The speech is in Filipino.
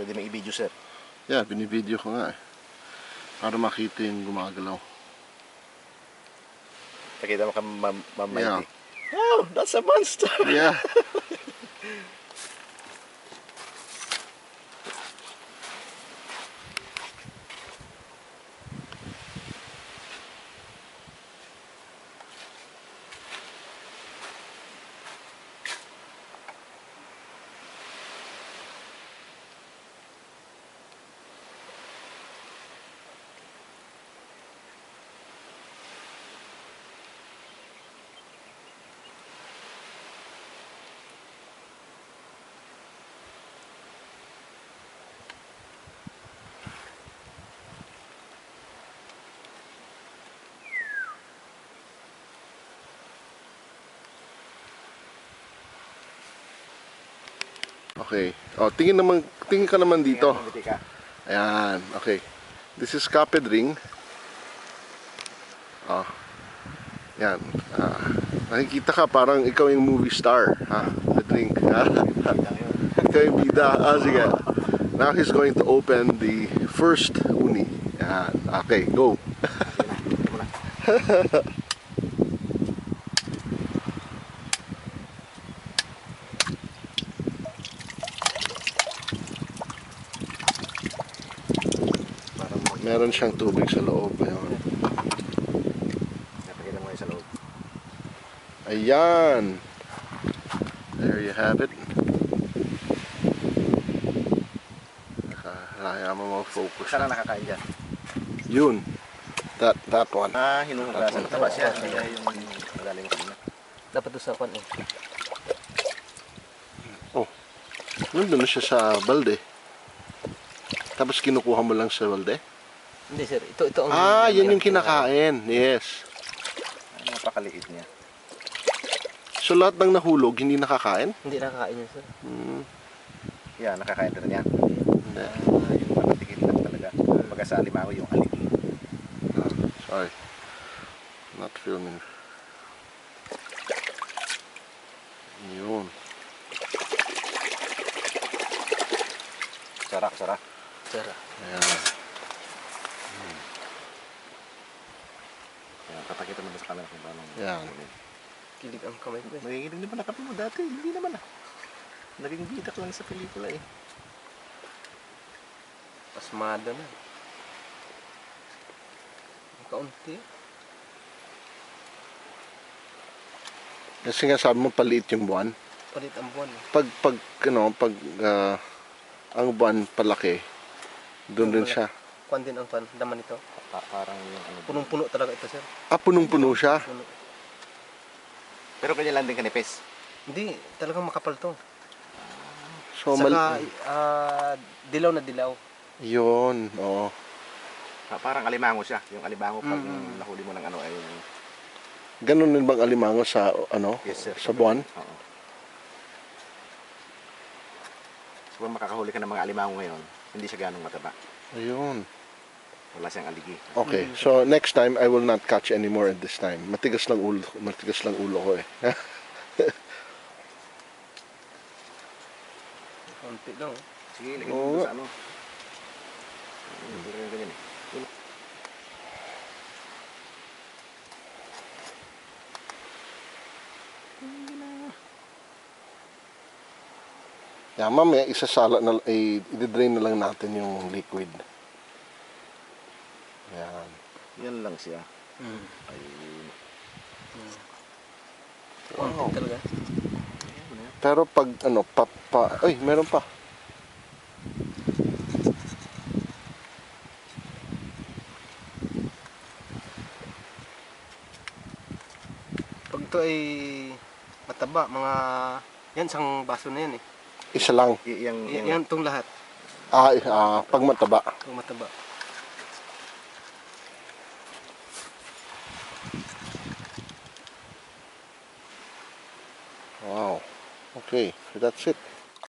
Pwede may i-video, sir. Yeah, binibideo ko nga eh. Para makita yung gumagalaw. Nakita mo ka, Ma'am Yeah. Mighty. Oh, that's a monster! Yeah. Okay. Oh, tingin ka naman dito. Ayan, okay. This is Caped Ring. Oh. Yan. Nakikita ka parang ikaw yung movie star, ha? The drink, ha? Ikaw yung bida. Sige. Now he's going to open the first uni. Yan. Okay, go. Meron siyang tubig sa loob. Ayun. Napakita mo yung sa loob. Ayan. There you have it. Kaya mo mag-focus. Saan na nakakain dyan? Yun. That one. Hinuhugasan. Taba siya. Kaya yung magaling ko na. Dapat doon sa kwan eh. Oh. Nandun na siya sa balde. Tapos kinukuha mo lang sa balde? Hindi sir, ito ang... Yan yung kinakain. Yes. Napakaliit niya. So lahat ng nahulog, hindi nakakain? Hindi nakakain yun sir. Yan, nakakain rin yan. Hindi. Yung matatikit lang talaga. Pagka sa alimango yung aligi. Sorry. Not filming. Yun. Sarak. Sarap. Ayan. Papakita mo sa camera kung paano. Yan. Kilig ang kamay ko eh. Nagigiling naman na kape mo dati. Hindi naman ah. Naging bitak lang sa pelikula eh. Pasmada na. Ang kaunti. Kasi nga sabi mo paliit yung buwan. Palit ang buwan eh. Pag ang buwan palaki, doon din siya. Kwan din ang kwan, daman nito. Parang yung ano. Punong-puno talaga ito sir. Punong-puno siya. Puno. Pero kanya lang din kanipis. Hindi, talagang makapal to. So, Saka dilaw na dilaw. yun, oo. Parang alimango siya. Yung alimango pag nahuli mo ng ano ay... Ganun din bang alimango sa, Yes, sir. sa buwan? Oo. So kung makakahuli ka ng mga alimango ngayon, hindi siya ganong mataba. Ayun. Wala siyang aligi. Okay, so next time I will not catch anymore at this time. Matigas lang ulo ko eh. Kaunti lang. Sige, lagyan mo sa ano. Ganyan eh. Yeah, mamaya i-drain na lang natin yung liquid. Yan. Yan lang siya. Ay. Kaunti talaga. Pero pag ay, meron pa. Pag ito ay mataba, yan isang baso na yan eh. Isa lang. Yan itong lahat. Pag mataba. Itong mataba. Wow. Okay, so that's it.